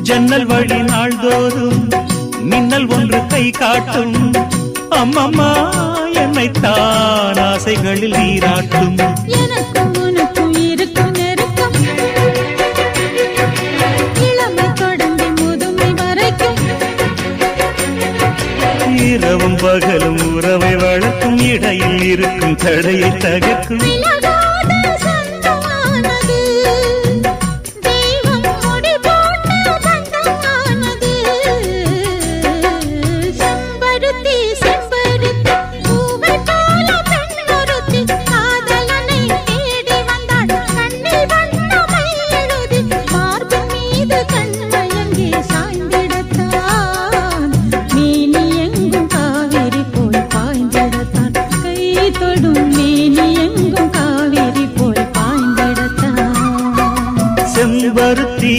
ஜன்னல் வழி நாள்தோறும் மின்னல் ஒன்று கை காட்டும். அம்மம்மா என்னைத்தான் ஆசைகளில் நீராட்டும். எனக்கும் உனக்கும் இருக்கும் நெருக்கம், இளமை தொடங்கி முதுமை வரைக்கும். இரவும் பகலும் உறவை வளர்க்கும், இடையில் இருக்கும் தடையை தகர்க்கும். செம்பருத்தி